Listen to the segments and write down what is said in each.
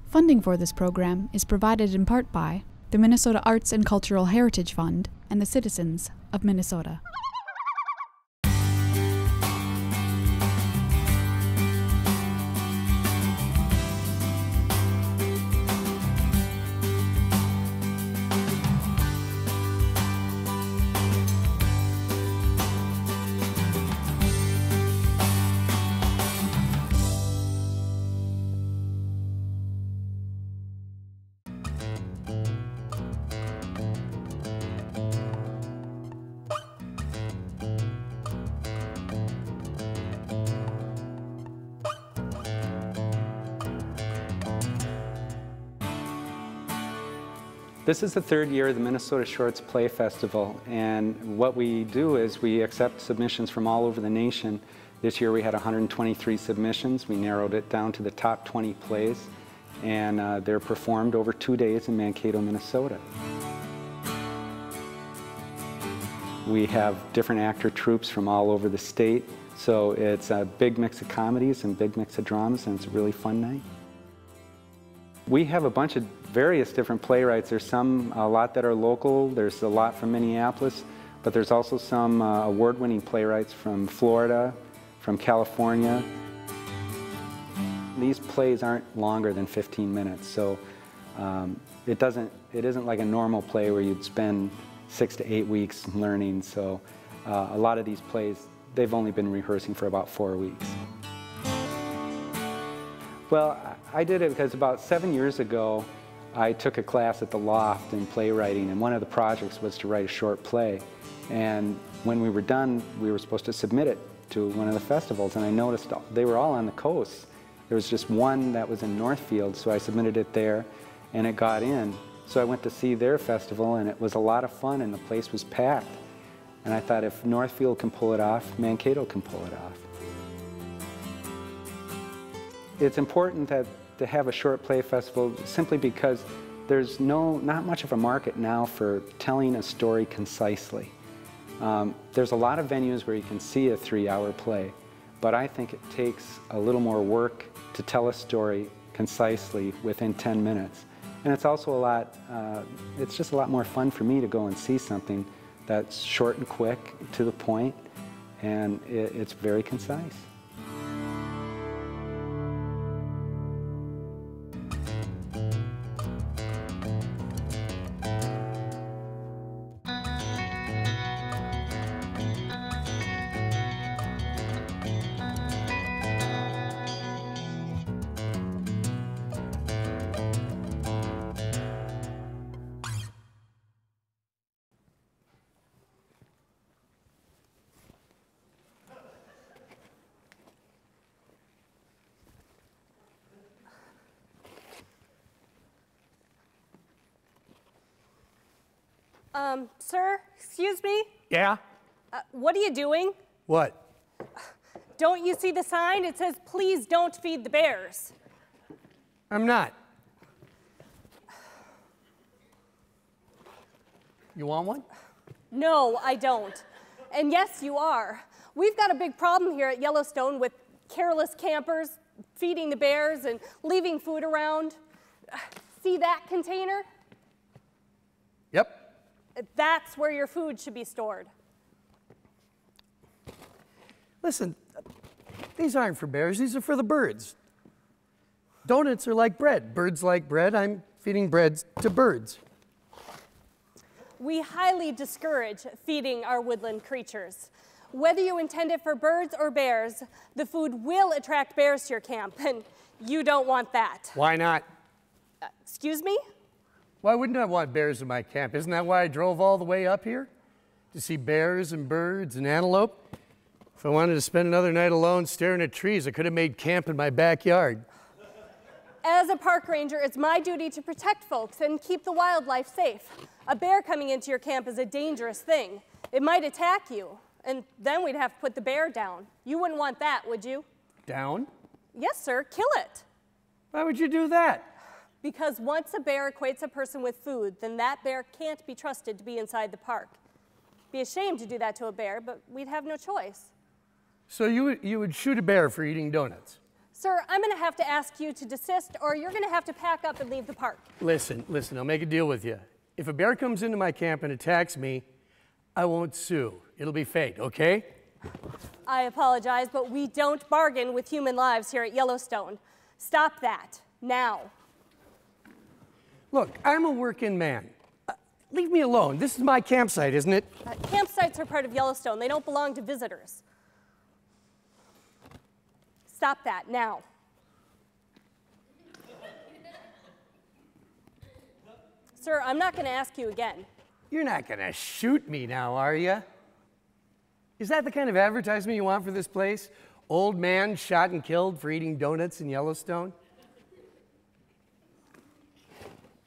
Funding for this program is provided in part by the Minnesota Arts and Cultural Heritage Fund and the citizens of Minnesota. This is the third year of the Minnesota Shorts Play Festival, and what we do is we accept submissions from all over the nation. This year we had 123 submissions. We narrowed it down to the top 20 plays, and they're performed over 2 days in Mankato, Minnesota. We have different actor troupes from all over the state, so it's a big mix of comedies and big mix of dramas, and it's a really fun night. We have a bunch of various different playwrights. There's a lot that are local, there's a lot from Minneapolis, but there's also some award-winning playwrights from Florida, from California. These plays aren't longer than 15 minutes, so it isn't like a normal play where you'd spend 6 to 8 weeks learning, so a lot of these plays, they've only been rehearsing for about 4 weeks. Well, I did it because about 7 years ago, I took a class at the Loft in playwriting, and one of the projects was to write a short play. And when we were done, we were supposed to submit it to one of the festivals, and I noticed they were all on the coast. There was just one that was in Northfield, so I submitted it there, and it got in. So I went to see their festival, and it was a lot of fun, and the place was packed. And I thought, if Northfield can pull it off, Mankato can pull it off. It's important to have a short play festival simply because there's not much of a market now for telling a story concisely. There's a lot of venues where you can see a 3-hour play, but I think it takes a little more work to tell a story concisely within 10 minutes. And it's also it's just a lot more fun for me to go and see something that's short and quick, to the point, and it's very concise. Sir, excuse me? Yeah? What are you doing? What? Don't you see the sign? It says, please don't feed the bears. I'm not. You want one? No, I don't. And yes, you are. We've got a big problem here at Yellowstone with careless campers feeding the bears and leaving food around. See that container? Yep. That's where your food should be stored. Listen, these aren't for bears, these are for the birds. Donuts are like bread. Birds like bread. I'm feeding bread to birds. We highly discourage feeding our woodland creatures. Whether you intend it for birds or bears, the food will attract bears to your camp, and you don't want that. Why not? Excuse me? Why wouldn't I want bears in my camp? Isn't that why I drove all the way up here? To see bears and birds and antelope? If I wanted to spend another night alone staring at trees, I could have made camp in my backyard. As a park ranger, it's my duty to protect folks and keep the wildlife safe. A bear coming into your camp is a dangerous thing. It might attack you, and then we'd have to put the bear down. You wouldn't want that, would you? Down? Yes, sir. Kill it. Why would you do that? Because once a bear equates a person with food, then that bear can't be trusted to be inside the park. Be ashamed to do that to a bear, but we'd have no choice. So you would shoot a bear for eating donuts? Sir, I'm going to have to ask you to desist, or you're going to have to pack up and leave the park. Listen, I'll make a deal with you. If a bear comes into my camp and attacks me, I won't sue. It'll be fate, okay? I apologize, but we don't bargain with human lives here at Yellowstone. Stop that, now. Look, I'm a working man. Leave me alone. This is my campsite, isn't it? Campsites are part of Yellowstone. They don't belong to visitors. Stop that, now. Sir, I'm not going to ask you again. You're not going to shoot me now, are you? Is that the kind of advertisement you want for this place? Old man shot and killed for eating donuts in Yellowstone?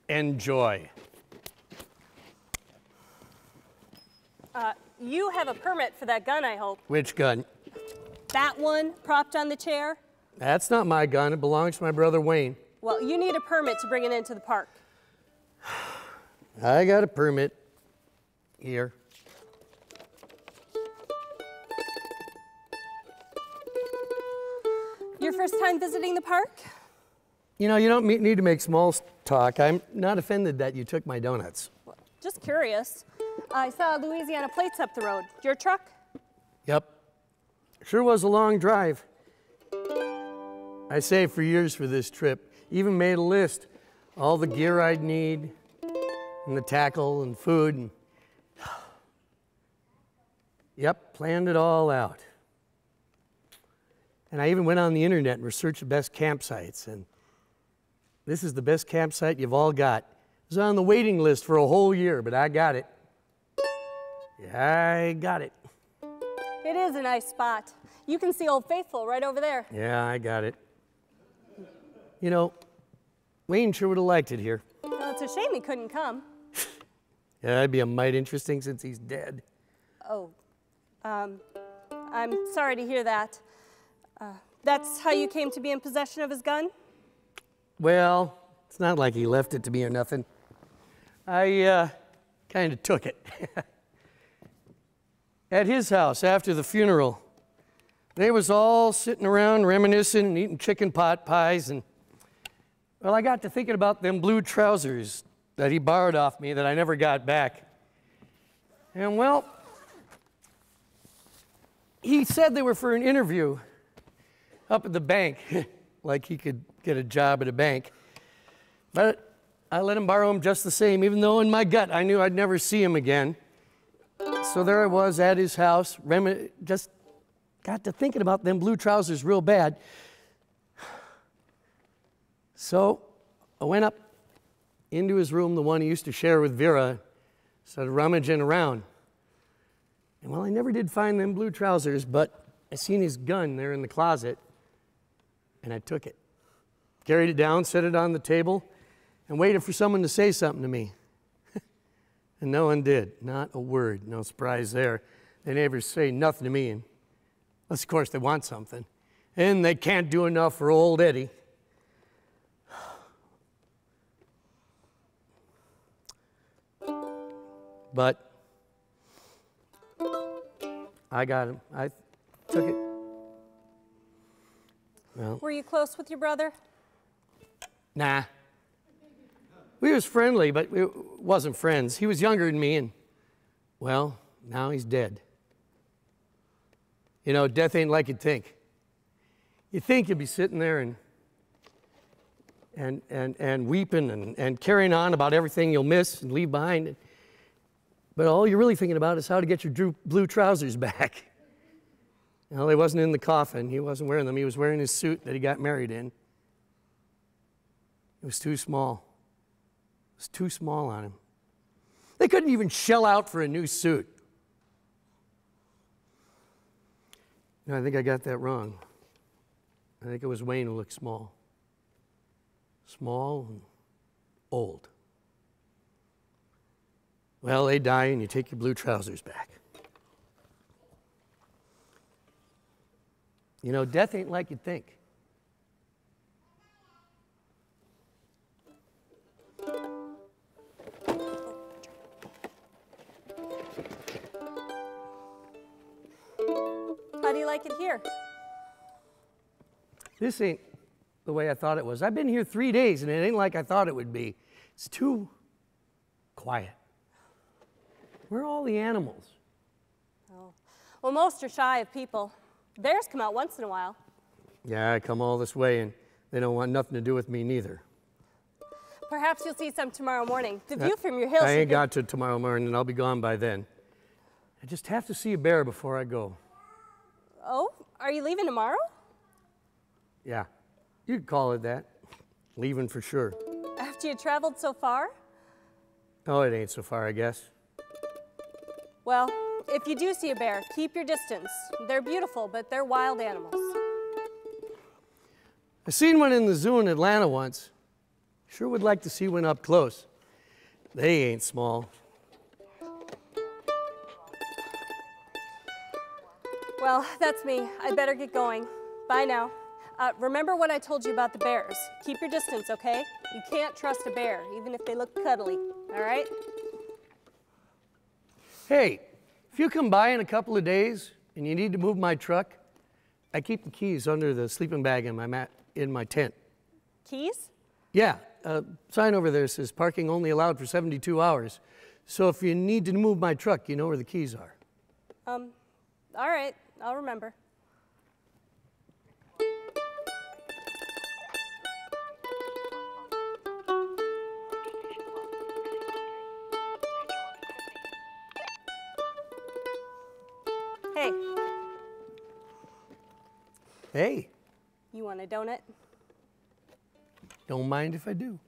Enjoy. You have a permit for that gun, I hope. Which gun? That one, propped on the chair? That's not my gun. It belongs to my brother Wayne. Well, you need a permit to bring it into the park. I got a permit here. Your first time visiting the park? You know, you don't need to make small talk. I'm not offended that you took my donuts. Well, just curious. I saw Louisiana plates up the road. Your truck? Yep. Sure was a long drive. I saved for years for this trip. Even made a list. All the gear I'd need, and the tackle and food. And yep, planned it all out. And I even went on the internet and researched the best campsites. And this is the best campsite you've all got. It was on the waiting list for a whole year, but I got it. Yeah, I got it. It is a nice spot. You can see Old Faithful right over there. Yeah, I got it. You know, Wayne sure would have liked it here. Well, it's a shame he couldn't come. Yeah, that'd be a mite interesting since he's dead. Oh, I'm sorry to hear that. That's how you came to be in possession of his gun? Well, it's not like he left it to me or nothing. I kind of took it. At his house after the funeral, they was all sitting around reminiscing and eating chicken pot pies, and well, I got to thinking about them blue trousers that he borrowed off me that I never got back. And well, he said they were for an interview up at the bank, like he could get a job at a bank. But I let him borrow them just the same, even though in my gut I knew I'd never see him again. So there I was at his house, just got to thinking about them blue trousers real bad. So I went up into his room, the one he used to share with Vera, started rummaging around. And well, I never did find them blue trousers, but I seen his gun there in the closet, and I took it. Carried it down, set it on the table, and waited for someone to say something to me. And no one did, not a word, no surprise there. They never say nothing to me, unless of course they want something. And they can't do enough for old Eddie. But I got him. I took it. Well, Were you close with your brother? nah. We was friendly, but we wasn't friends. He was younger than me, and, well, now he's dead. You know, death ain't like you'd think. You think you'd be sitting there and weeping and carrying on about everything you'll miss and leave behind. But all you're really thinking about is how to get your blue trousers back. Well, they wasn't in the coffin. He wasn't wearing them. He was wearing his suit that he got married in. It was too small. It was too small on him. They couldn't even shell out for a new suit. No, I think I got that wrong. I think it was Wayne who looked small. Small and old. Well, they die and you take your blue trousers back. You know, death ain't like you'd think. How do you like it here? This ain't the way I thought it was. I've been here 3 days, and it ain't like I thought it would be. It's too quiet. Where are all the animals? Oh. Well, most are shy of people. Bears come out once in a while. Yeah, I come all this way, and they don't want nothing to do with me neither. Perhaps you'll see some tomorrow morning. The view from your hill I ain't got to tomorrow morning, and I'll be gone by then. I just have to see a bear before I go. Oh, are you leaving tomorrow? Yeah, you could call it that. Leaving for sure. After you traveled so far? Oh, it ain't so far, I guess. Well, if you do see a bear, keep your distance. They're beautiful, but they're wild animals. I seen one in the zoo in Atlanta once. Sure would like to see one up close. They ain't small. Well, that's me. I better get going. Bye now. Remember what I told you about the bears. Keep your distance, okay? You can't trust a bear, even if they look cuddly, all right? Hey, if you come by in a couple of days and you need to move my truck, I keep the keys under the sleeping bag in my tent. Keys? Yeah, a sign over there says parking only allowed for 72 hours. So if you need to move my truck, you know where the keys are. All right, I'll remember. Hey. Hey. You want a donut? Don't mind if I do.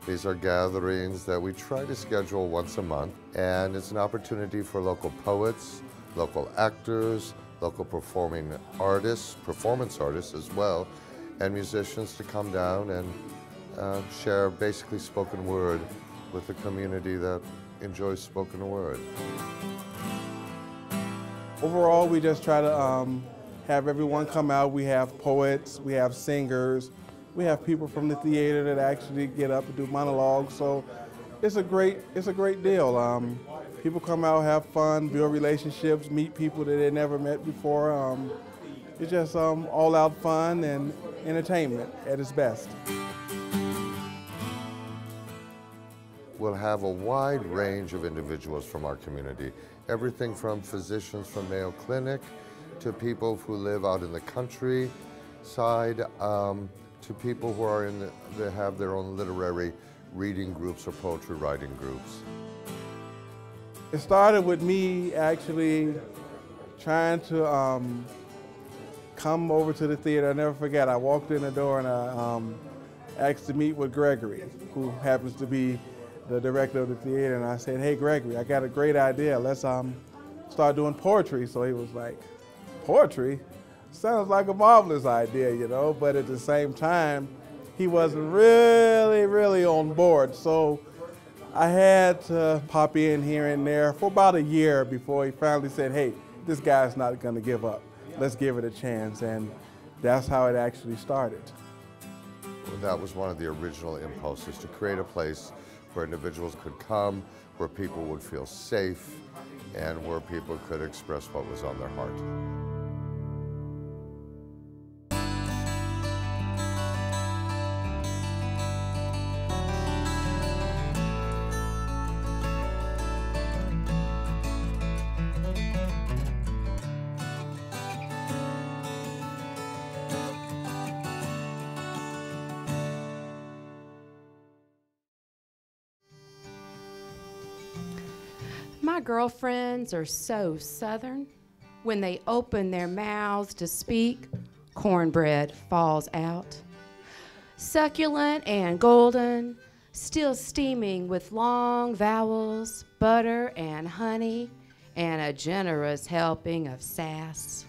These are gatherings that we try to schedule once a month, and it's an opportunity for local poets, local actors, local performing artists, performance artists as well, and musicians to come down and share basically spoken word with the community that enjoys spoken word. Overall, we just try to have everyone come out. We have poets, we have singers, we have people from the theater that actually get up and do monologues. So it's a great deal. People come out, have fun, build relationships, meet people that they never met before. It's just all out fun and entertainment at its best. We'll have a wide range of individuals from our community. Everything from physicians from Mayo Clinic to people who live out in the countryside, to people who are they have their own literary reading groups or poetry writing groups. It started with me actually trying to come over to the theater. I never forget, I walked in the door and I asked to meet with Gregory, who happens to be the director of the theater, and I said, hey Gregory, I got a great idea. Let's start doing poetry. So he was like, poetry? Sounds like a marvelous idea, you know, but at the same time, he wasn't really on board. So I had to pop in here and there for about a year before he finally said, hey, this guy's not gonna give up. Let's give it a chance, and that's how it actually started. That was one of the original impulses, to create a place where individuals could come, where people would feel safe, and where people could express what was on their heart. My girlfriends are so Southern. When they open their mouths to speak, cornbread falls out. Succulent and golden, still steaming with long vowels, butter and honey, and a generous helping of sass.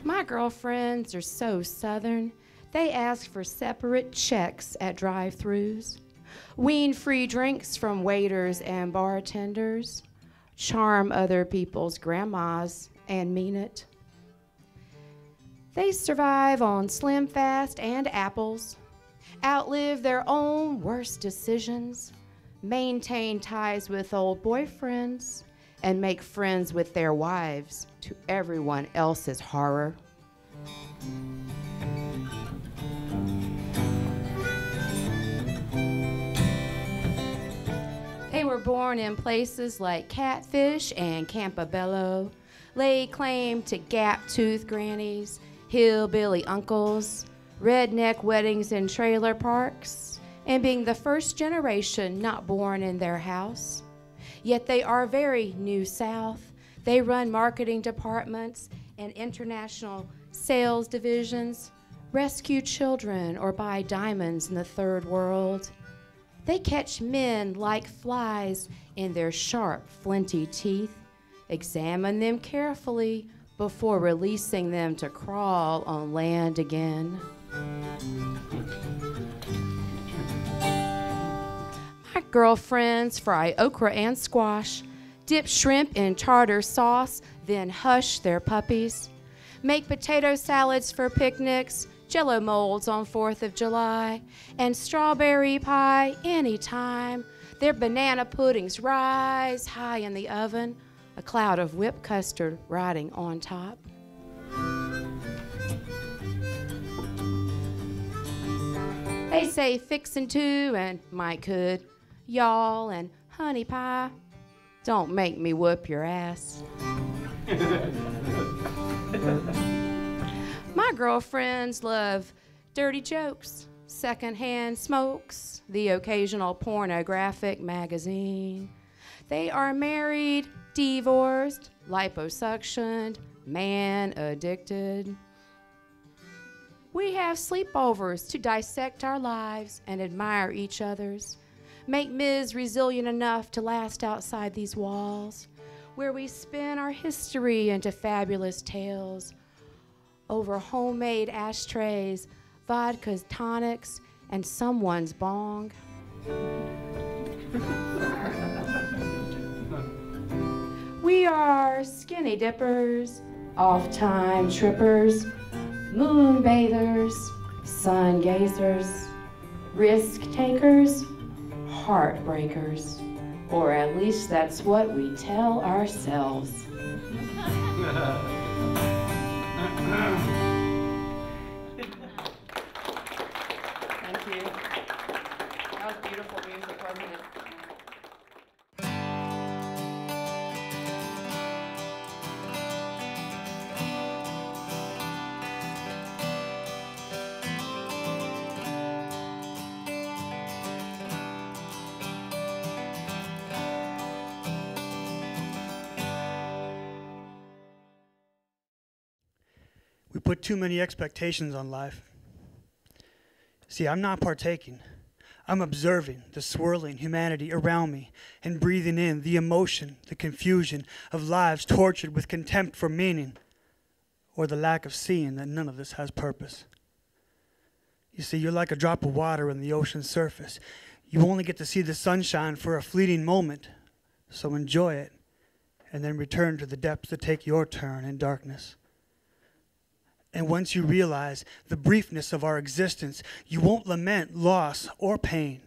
My girlfriends are so Southern, they ask for separate checks at drive-thrus, wean free drinks from waiters and bartenders, charm other people's grandmas and mean it. They survive on Slim Fast and apples, outlive their own worst decisions, maintain ties with old boyfriends, and make friends with their wives to everyone else's horror. They were born in places like Catfish and Campobello, laid claim to gap-toothed grannies, hillbilly uncles, redneck weddings in trailer parks, and being the first generation not born in their house. Yet they are very New South. They run marketing departments and international sales divisions, rescue children or buy diamonds in the third world. They catch men like flies in their sharp, flinty teeth, examine them carefully before releasing them to crawl on land again. My girlfriends fry okra and squash, dip shrimp in tartar sauce, then hush their puppies, make potato salads for picnics, Jell-O molds on 4th of July, and strawberry pie anytime. Their banana puddings rise high in the oven, a cloud of whipped custard riding on top. They say fixin' to and might could, y'all and honey pie. Don't make me whoop your ass. My girlfriends love dirty jokes, secondhand smokes, the occasional pornographic magazine. They are married, divorced, liposuctioned, man addicted. We have sleepovers to dissect our lives and admire each other's, make Ms. resilient enough to last outside these walls, where we spin our history into fabulous tales over homemade ashtrays, vodkas, tonics, and someone's bong. We are skinny dippers, off-time trippers, moon bathers, sun gazers, risk takers, heartbreakers, or at least that's what we tell ourselves. Thank you. That was beautiful music, wasn't it? We put too many expectations on life. See, I'm not partaking. I'm observing the swirling humanity around me and breathing in the emotion, the confusion of lives tortured with contempt for meaning, or the lack of seeing that none of this has purpose. You see, you're like a drop of water on the ocean's surface. You only get to see the sunshine for a fleeting moment, so enjoy it, and then return to the depths to take your turn in darkness. And once you realize the briefness of our existence, you won't lament loss or pain.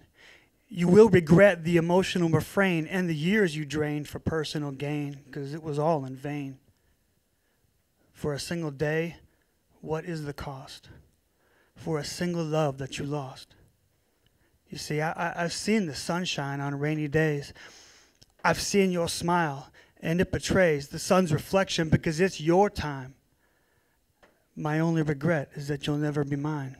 You will regret the emotional refrain and the years you drained for personal gain, because it was all in vain. For a single day, what is the cost? For a single love that you lost. You see, I've seen the sunshine on rainy days. I've seen your smile, and it betrays the sun's reflection because it's your time. My only regret is that you'll never be mine.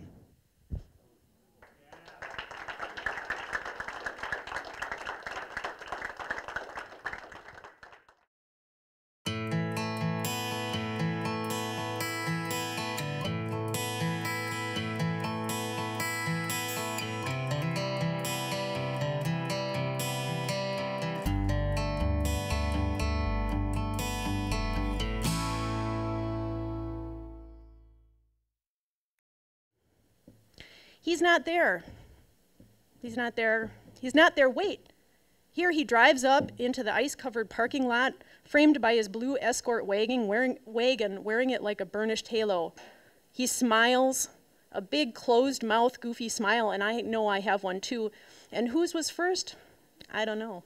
He's not there. He's not there. He's not there. Wait. Here he drives up into the ice-covered parking lot, framed by his blue Escort wagon, wearing it like a burnished halo. He smiles, a big closed-mouth, goofy smile, and I know I have one too. And whose was first? I don't know.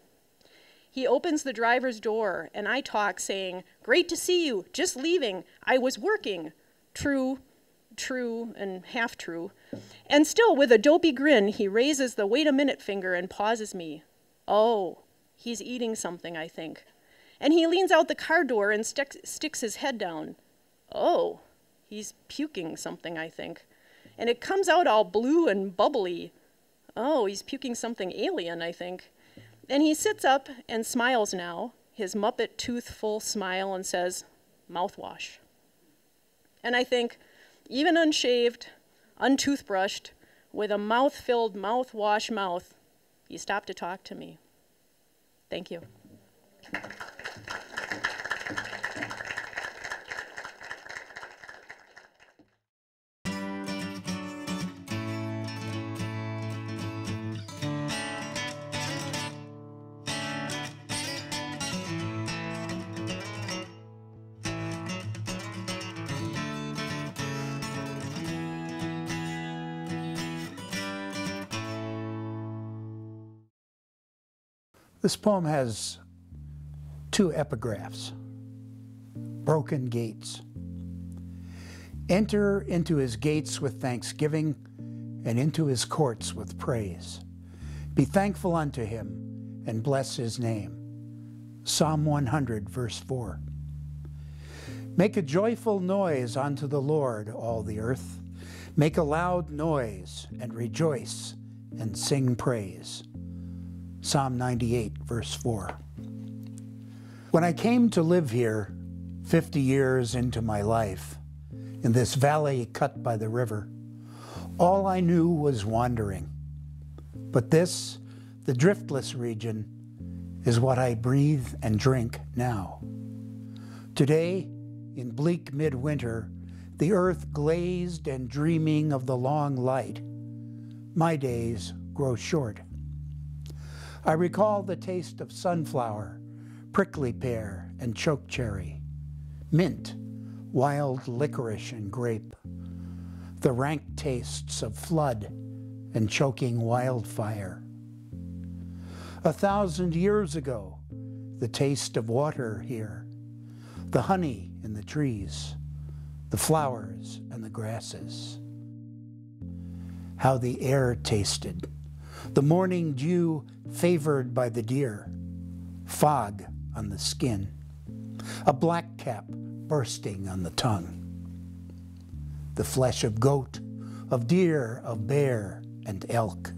He opens the driver's door, and I talk, saying, "Great to see you, just leaving. I was working." True, and half true. And still, with a dopey grin, he raises the wait a minute finger and pauses me. Oh, he's eating something, I think. And he leans out the car door and sticks his head down. Oh, he's puking something, I think. And it comes out all blue and bubbly. Oh, he's puking something alien, I think. And he sits up and smiles now, his Muppet tooth-full smile, and says, "Mouthwash." And I think, even unshaved, untoothbrushed, with a mouth-filled mouthwash mouth, he stopped to talk to me. Thank you. This poem has two epigraphs. Broken gates. Enter into his gates with thanksgiving and into his courts with praise. Be thankful unto him and bless his name. Psalm 100, verse 4. Make a joyful noise unto the Lord, all the earth. Make a loud noise and rejoice and sing praise. Psalm 98, verse 4. When I came to live here 50 years into my life, in this valley cut by the river, all I knew was wandering. But this, the driftless region, is what I breathe and drink now. Today, in bleak midwinter, the earth glazed and dreaming of the long light, my days grow short. I recall the taste of sunflower, prickly pear, and chokecherry, mint, wild licorice, and grape, the rank tastes of flood and choking wildfire. 1,000 years ago, the taste of water here, the honey in the trees, the flowers and the grasses. How the air tasted, the morning dew favored by the deer, fog on the skin, a black cap bursting on the tongue, the flesh of goat, of deer, of bear, and elk.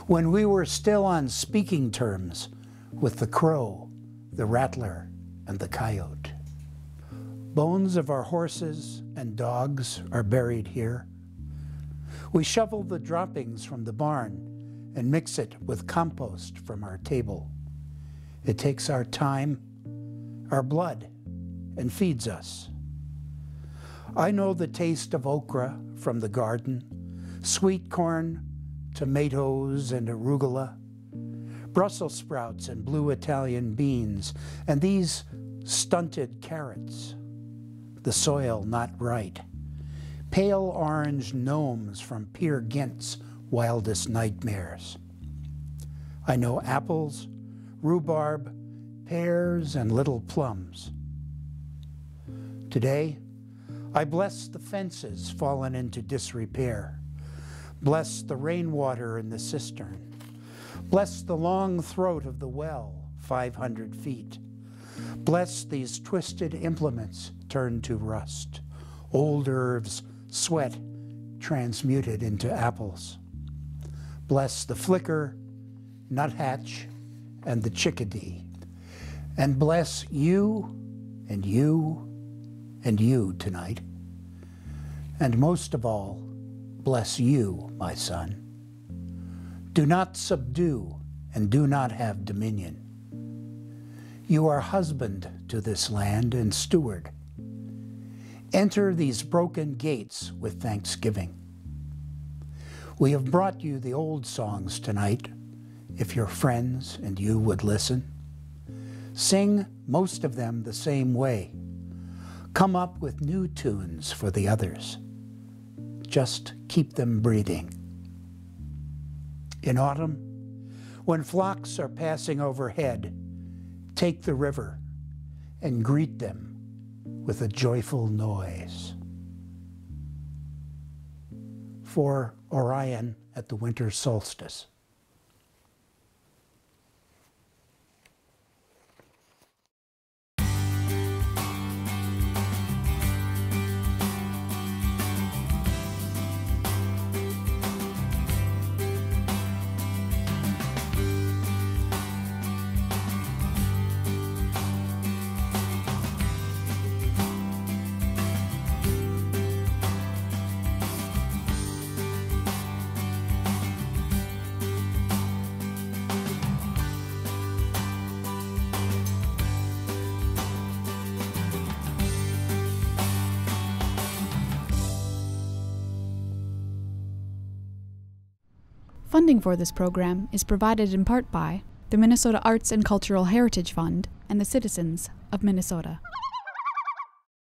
When we were still on speaking terms with the crow, the rattler, and the coyote. Bones of our horses and dogs are buried here. We shovel the droppings from the barn and mix it with compost from our table. It takes our time, our blood, and feeds us. I know the taste of okra from the garden, sweet corn, tomatoes, and arugula, Brussels sprouts and blue Italian beans, and these stunted carrots, the soil not right, pale orange gnomes from Peer Gynt's wildest nightmares. I know apples, rhubarb, pears, and little plums. Today, I bless the fences fallen into disrepair, bless the rainwater in the cistern, bless the long throat of the well 500 feet, bless these twisted implements turned to rust, old herbs, sweat transmuted into apples. Bless the flicker, nuthatch, and the chickadee, and bless you and you and you tonight. And most of all, bless you, my son. Do not subdue and do not have dominion. You are husband to this land and steward. Enter these broken gates with thanksgiving. We have brought you the old songs tonight, if your friends and you would listen. Sing most of them the same way. Come up with new tunes for the others. Just keep them breathing. In autumn, when flocks are passing overhead, take the river and greet them with a joyful noise. For Orion at the winter solstice. Funding for this program is provided in part by the Minnesota Arts and Cultural Heritage Fund and the citizens of Minnesota.